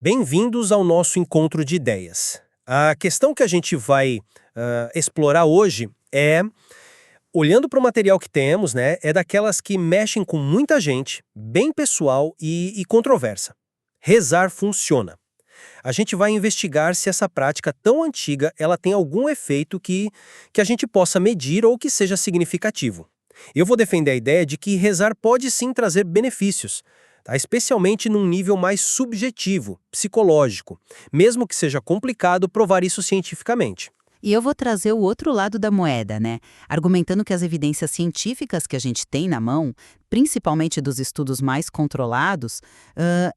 Bem-vindos ao nosso encontro de ideias. A questão que a gente vai explorar hoje é, olhando para o material que temos, né, é daquelas que mexem com muita gente, bem pessoal e controversa. Rezar funciona. A gente vai investigar se essa prática tão antiga ela tem algum efeito que a gente possa medir ou que seja significativo. Eu vou defender a ideia de que rezar pode sim trazer benefícios, tá? Especialmente num nível mais subjetivo, psicológico, mesmo que seja complicado provar isso cientificamente. E eu vou trazer o outro lado da moeda, né? Argumentando que as evidências científicas que a gente tem na mão, principalmente dos estudos mais controlados,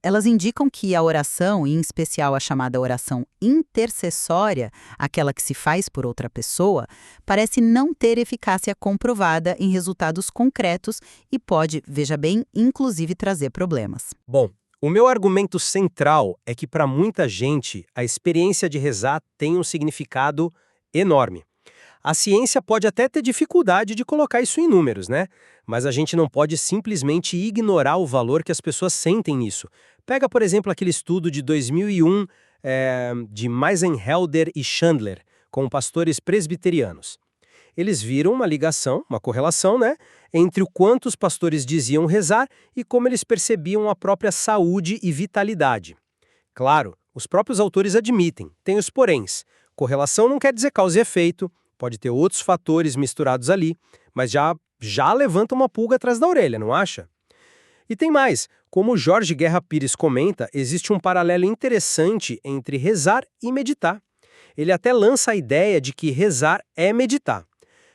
elas indicam que a oração, e em especial a chamada oração intercessória, aquela que se faz por outra pessoa, parece não ter eficácia comprovada em resultados concretos e pode, veja bem, inclusive trazer problemas. Bom, o meu argumento central é que para muita gente a experiência de rezar tem um significado enorme. A ciência pode até ter dificuldade de colocar isso em números, né? Mas a gente não pode simplesmente ignorar o valor que as pessoas sentem nisso. Pega, por exemplo, aquele estudo de 2001 de Meisenhelder e Chandler, com pastores presbiterianos. Eles viram uma ligação, uma correlação, né, entre o quanto os pastores diziam rezar e como eles percebiam a própria saúde e vitalidade. Claro, os próprios autores admitem, tem os poréns. Correlação não quer dizer causa e efeito, pode ter outros fatores misturados ali, mas já levanta uma pulga atrás da orelha, não acha? E tem mais, como Jorge Guerra Pires comenta, existe um paralelo interessante entre rezar e meditar. Ele até lança a ideia de que rezar é meditar.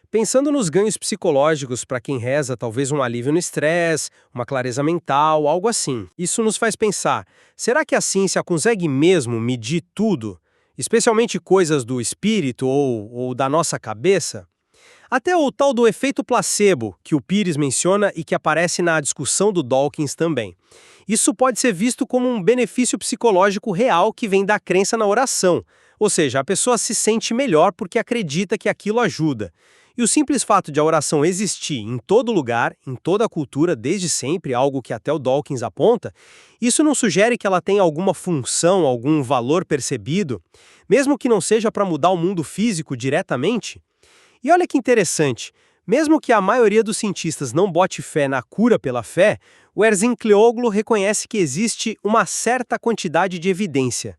Pensando nos ganhos psicológicos para quem reza, talvez um alívio no estresse, uma clareza mental, algo assim. Isso nos faz pensar, será que a ciência consegue mesmo medir tudo? Especialmente coisas do espírito ou da nossa cabeça? Até o tal do efeito placebo, que o Pires menciona e que aparece na discussão do Dawkins também. Isso pode ser visto como um benefício psicológico real que vem da crença na oração. Ou seja, a pessoa se sente melhor porque acredita que aquilo ajuda. E o simples fato de a oração existir em todo lugar, em toda a cultura, desde sempre, algo que até o Dawkins aponta, isso não sugere que ela tenha alguma função, algum valor percebido, mesmo que não seja para mudar o mundo físico diretamente? E olha que interessante, mesmo que a maioria dos cientistas não bote fé na cura pela fé, o Erzincleoglu reconhece que existe uma certa quantidade de evidência.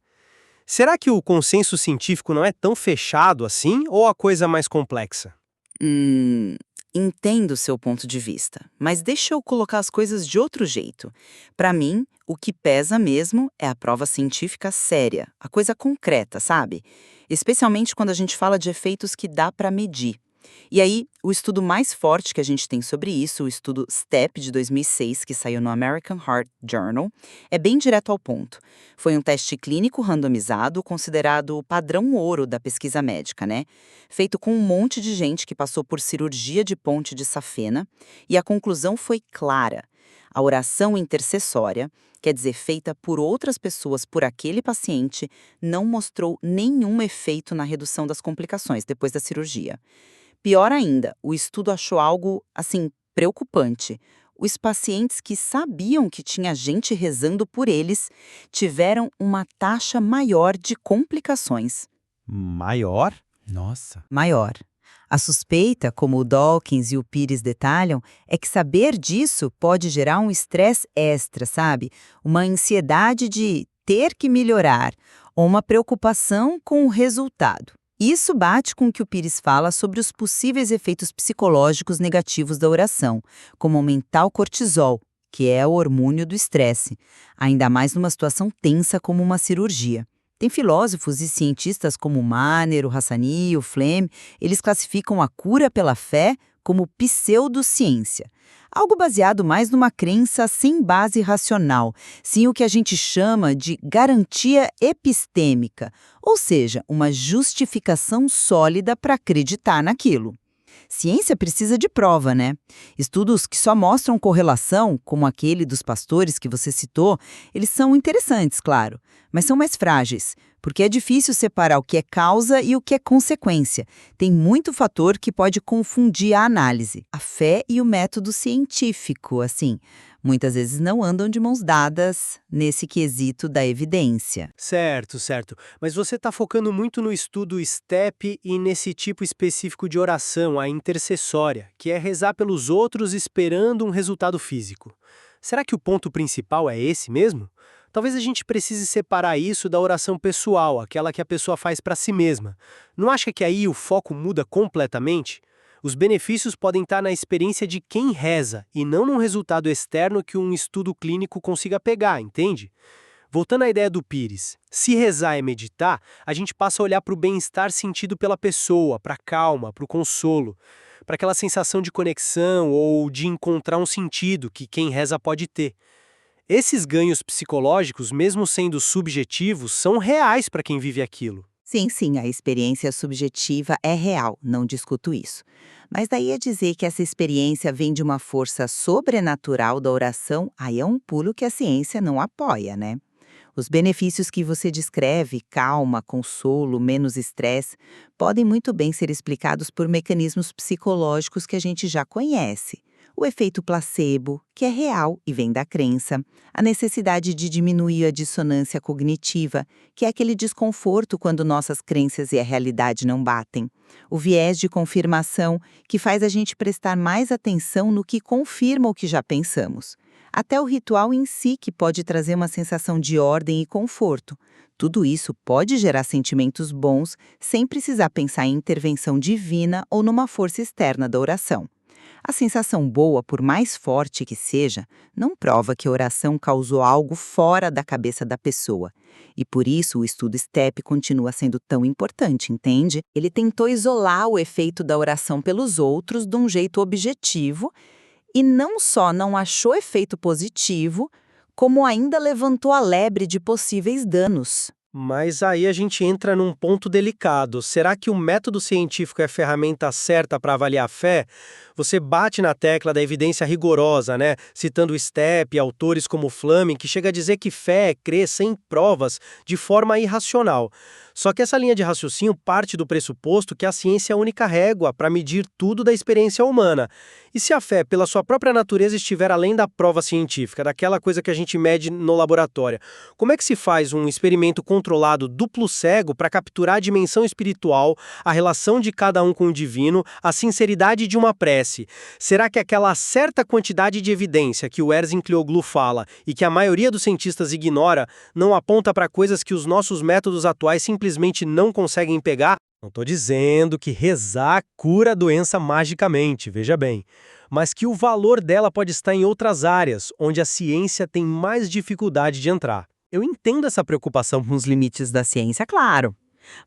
Será que o consenso científico não é tão fechado assim, ou a coisa mais complexa? Entendo o seu ponto de vista, mas deixa eu colocar as coisas de outro jeito. Para mim, o que pesa mesmo é a prova científica séria, a coisa concreta, sabe? Especialmente quando a gente fala de efeitos que dá para medir. E aí, o estudo mais forte que a gente tem sobre isso, o estudo STEP de 2006, que saiu no American Heart Journal, é bem direto ao ponto. Foi um teste clínico randomizado, considerado o padrão ouro da pesquisa médica, né? Feito com um monte de gente que passou por cirurgia de ponte de safena, e a conclusão foi clara. A oração intercessória, quer dizer, feita por outras pessoas por aquele paciente, não mostrou nenhum efeito na redução das complicações depois da cirurgia. Pior ainda, o estudo achou algo, assim, preocupante. Os pacientes que sabiam que tinha gente rezando por eles tiveram uma taxa maior de complicações. Maior? Nossa. Maior. A suspeita, como o Dawkins e o Pires detalham, é que saber disso pode gerar um estresse extra, sabe? Uma ansiedade de ter que melhorar ou uma preocupação com o resultado. Isso bate com o que o Pires fala sobre os possíveis efeitos psicológicos negativos da oração, como aumentar o cortisol, que é o hormônio do estresse, ainda mais numa situação tensa como uma cirurgia. Tem filósofos e cientistas como Mahner, o Hassani, o Flem, eles classificam a cura pela fé como pseudociência. Algo baseado mais numa crença sem base racional, sim o que a gente chama de garantia epistêmica, ou seja, uma justificação sólida para acreditar naquilo. Ciência precisa de prova, né? Estudos que só mostram correlação, como aquele dos pastores que você citou, eles são interessantes, claro, mas são mais frágeis, porque é difícil separar o que é causa e o que é consequência. Tem muito fator que pode confundir a análise, a fé e o método científico, assim. muitas vezes não andam de mãos dadas nesse quesito da evidência. Certo, certo. Mas você está focando muito no estudo STEP e nesse tipo específico de oração, a intercessória, que é rezar pelos outros esperando um resultado físico. Será que o ponto principal é esse mesmo? Talvez a gente precise separar isso da oração pessoal, aquela que a pessoa faz para si mesma. Não acha que aí o foco muda completamente? Os benefícios podem estar na experiência de quem reza e não num resultado externo que um estudo clínico consiga pegar, entende? Voltando à ideia do Pires, se rezar é meditar, a gente passa a olhar para o bem-estar sentido pela pessoa, para a calma, para o consolo, para aquela sensação de conexão ou de encontrar um sentido que quem reza pode ter. Esses ganhos psicológicos, mesmo sendo subjetivos, são reais para quem vive aquilo. Sim, sim, a experiência subjetiva é real, não discuto isso. Mas daí a dizer que essa experiência vem de uma força sobrenatural da oração, aí é um pulo que a ciência não apoia, né? Os benefícios que você descreve, calma, consolo, menos estresse, podem muito bem ser explicados por mecanismos psicológicos que a gente já conhece. O efeito placebo, que é real e vem da crença, a necessidade de diminuir a dissonância cognitiva, que é aquele desconforto quando nossas crenças e a realidade não batem, o viés de confirmação, que faz a gente prestar mais atenção no que confirma o que já pensamos. Até o ritual em si, que pode trazer uma sensação de ordem e conforto. Tudo isso pode gerar sentimentos bons sem precisar pensar em intervenção divina ou numa força externa da oração. A sensação boa, por mais forte que seja, não prova que a oração causou algo fora da cabeça da pessoa. E por isso o estudo STEP continua sendo tão importante, entende? Ele tentou isolar o efeito da oração pelos outros de um jeito objetivo e não só não achou efeito positivo, como ainda levantou a lebre de possíveis danos. Mas aí a gente entra num ponto delicado. Será que o método científico é a ferramenta certa para avaliar a fé? Você bate na tecla da evidência rigorosa, né? Citando Stepp e autores como Fleming, que chega a dizer que fé é crer sem provas, de forma irracional. Só que essa linha de raciocínio parte do pressuposto que a ciência é a única régua para medir tudo da experiência humana. E se a fé, pela sua própria natureza, estiver além da prova científica, daquela coisa que a gente mede no laboratório, como é que se faz um experimento controlado duplo cego para capturar a dimensão espiritual, a relação de cada um com o divino, a sinceridade de uma prece? Será que aquela certa quantidade de evidência que o Erzin Klioglu fala e que a maioria dos cientistas ignora não aponta para coisas que os nossos métodos atuais simplesmente não conseguem pegar? Não estou dizendo que rezar cura a doença magicamente, veja bem, mas que o valor dela pode estar em outras áreas, onde a ciência tem mais dificuldade de entrar. Eu entendo essa preocupação com os limites da ciência, claro.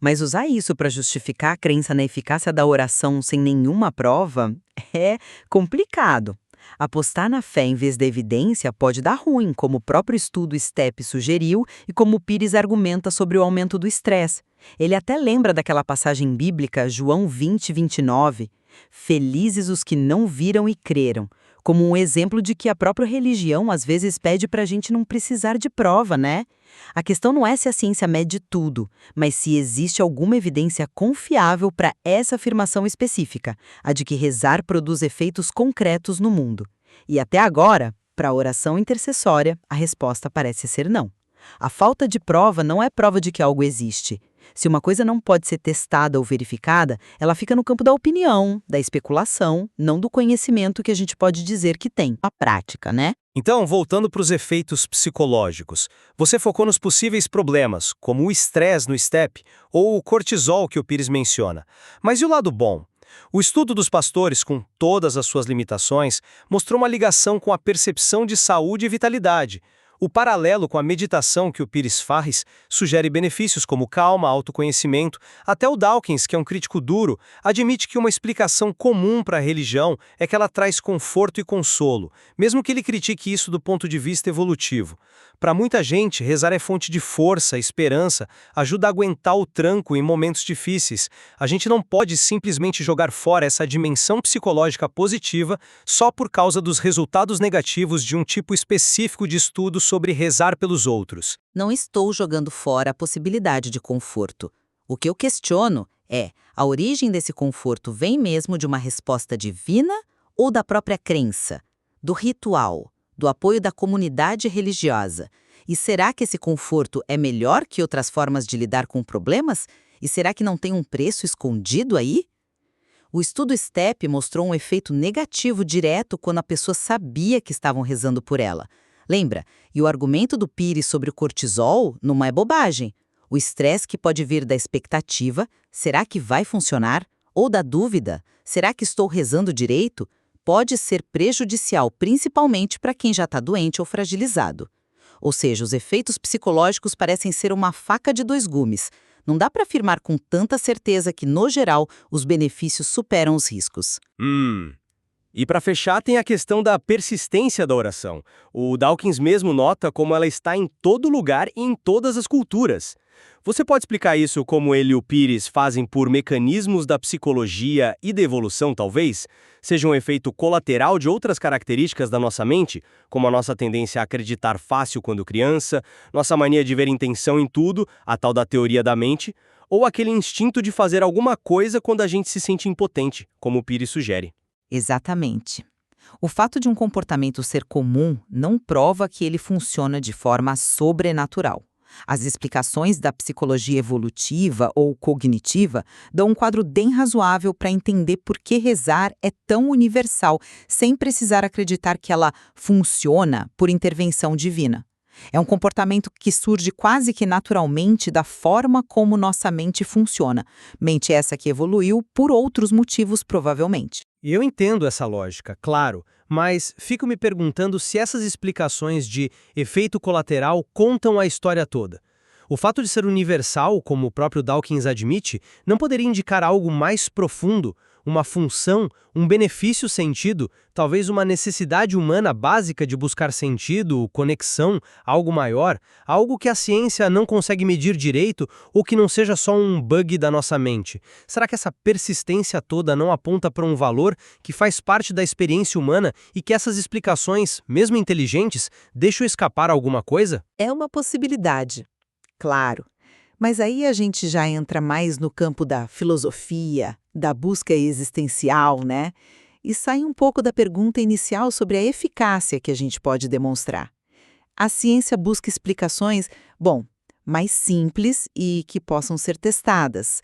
Mas usar isso para justificar a crença na eficácia da oração sem nenhuma prova é complicado. Apostar na fé em vez da evidência pode dar ruim, como o próprio estudo STEP sugeriu e como Pires argumenta sobre o aumento do estresse. Ele até lembra daquela passagem bíblica, João 20, 29, "Felizes os que não viram e creram", como um exemplo de que a própria religião às vezes pede para a gente não precisar de prova, né? A questão não é se a ciência mede tudo, mas se existe alguma evidência confiável para essa afirmação específica, a de que rezar produz efeitos concretos no mundo. E até agora, para a oração intercessória, a resposta parece ser não. A falta de prova não é prova de que algo existe. Se uma coisa não pode ser testada ou verificada, ela fica no campo da opinião, da especulação, não do conhecimento que a gente pode dizer que tem. A prática, né? Então, voltando para os efeitos psicológicos, você focou nos possíveis problemas, como o estresse no STEP ou o cortisol que o Pires menciona. Mas e o lado bom? O estudo dos pastores, com todas as suas limitações, mostrou uma ligação com a percepção de saúde e vitalidade. O paralelo com a meditação que o Pires faz sugere benefícios como calma, autoconhecimento. Até o Dawkins, que é um crítico duro, admite que uma explicação comum para a religião é que ela traz conforto e consolo, mesmo que ele critique isso do ponto de vista evolutivo. Para muita gente, rezar é fonte de força, esperança, ajuda a aguentar o tranco em momentos difíceis. A gente não pode simplesmente jogar fora essa dimensão psicológica positiva só por causa dos resultados negativos de um tipo específico de estudo sobre rezar pelos outros. Não estou jogando fora a possibilidade de conforto. O que eu questiono é, a origem desse conforto vem mesmo de uma resposta divina ou da própria crença, do ritual, do apoio da comunidade religiosa. E será que esse conforto é melhor que outras formas de lidar com problemas? E será que não tem um preço escondido aí? O estudo STEP mostrou um efeito negativo direto quando a pessoa sabia que estavam rezando por ela. Lembra? E o argumento do Pires sobre o cortisol não é bobagem. O estresse que pode vir da expectativa, será que vai funcionar? Ou da dúvida, será que estou rezando direito? Pode ser prejudicial, principalmente para quem já está doente ou fragilizado. Ou seja, os efeitos psicológicos parecem ser uma faca de dois gumes. Não dá para afirmar com tanta certeza que, no geral, os benefícios superam os riscos. E para fechar, tem a questão da persistência da oração. O Dawkins mesmo nota como ela está em todo lugar e em todas as culturas. Você pode explicar isso como ele e o Pires fazem por mecanismos da psicologia e da evolução, talvez? Seja um efeito colateral de outras características da nossa mente, como a nossa tendência a acreditar fácil quando criança, nossa mania de ver intenção em tudo, a tal da teoria da mente, ou aquele instinto de fazer alguma coisa quando a gente se sente impotente, como o Pires sugere. Exatamente. O fato de um comportamento ser comum não prova que ele funciona de forma sobrenatural. As explicações da psicologia evolutiva ou cognitiva dão um quadro bem razoável para entender por que rezar é tão universal, sem precisar acreditar que ela funciona por intervenção divina. É um comportamento que surge quase que naturalmente da forma como nossa mente funciona. Mente essa que evoluiu por outros motivos, provavelmente. E eu entendo essa lógica, claro, mas fico me perguntando se essas explicações de efeito colateral contam a história toda. O fato de ser universal, como o próprio Dawkins admite, não poderia indicar algo mais profundo, uma função, um benefício sentido, talvez uma necessidade humana básica de buscar sentido, conexão, algo maior, algo que a ciência não consegue medir direito ou que não seja só um bug da nossa mente. Será que essa persistência toda não aponta para um valor que faz parte da experiência humana e que essas explicações, mesmo inteligentes, deixam escapar alguma coisa? É uma possibilidade, claro. Mas aí a gente já entra mais no campo da filosofia, da busca existencial, né? E sai um pouco da pergunta inicial sobre a eficácia que a gente pode demonstrar. A ciência busca explicações, mais simples e que possam ser testadas.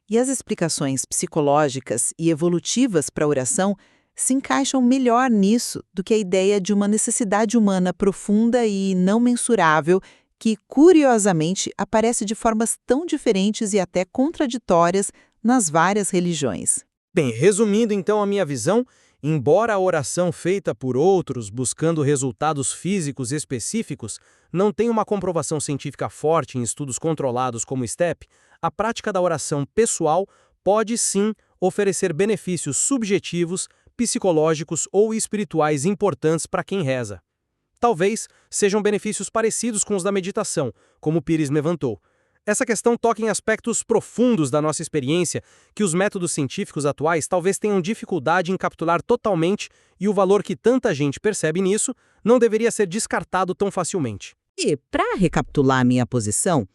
E as explicações psicológicas e evolutivas para a oração se encaixam melhor nisso do que a ideia de uma necessidade humana profunda e não mensurável que, curiosamente, aparece de formas tão diferentes e até contraditórias nas várias religiões. Bem, resumindo então a minha visão, embora a oração feita por outros buscando resultados físicos específicos não tenha uma comprovação científica forte em estudos controlados como o STEP, a prática da oração pessoal pode sim oferecer benefícios subjetivos, psicológicos ou espirituais importantes para quem reza. Talvez sejam benefícios parecidos com os da meditação, como o Pires levantou. Essa questão toca em aspectos profundos da nossa experiência que os métodos científicos atuais talvez tenham dificuldade em capturar totalmente e o valor que tanta gente percebe nisso não deveria ser descartado tão facilmente. E, para recapitular minha posição,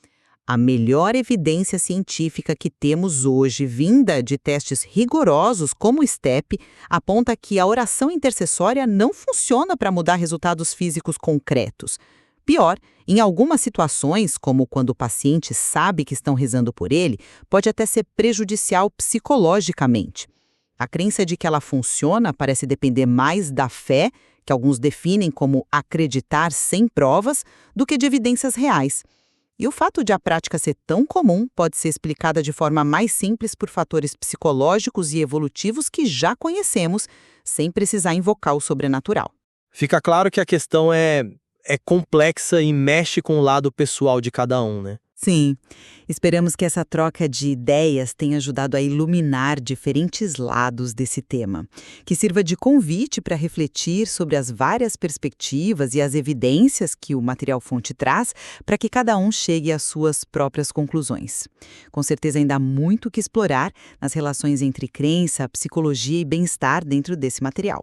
a melhor evidência científica que temos hoje, vinda de testes rigorosos como o STEP, aponta que a oração intercessória não funciona para mudar resultados físicos concretos. Pior, em algumas situações, como quando o paciente sabe que estão rezando por ele, pode até ser prejudicial psicologicamente. A crença de que ela funciona parece depender mais da fé, que alguns definem como acreditar sem provas, do que de evidências reais. E o fato de a prática ser tão comum pode ser explicada de forma mais simples por fatores psicológicos e evolutivos que já conhecemos, sem precisar invocar o sobrenatural. Fica claro que a questão é complexa e mexe com o lado pessoal de cada um, né? Sim, esperamos que essa troca de ideias tenha ajudado a iluminar diferentes lados desse tema, que sirva de convite para refletir sobre as várias perspectivas e as evidências que o material-fonte traz, para que cada um chegue às suas próprias conclusões. Com certeza ainda há muito o que explorar nas relações entre crença, psicologia e bem-estar dentro desse material.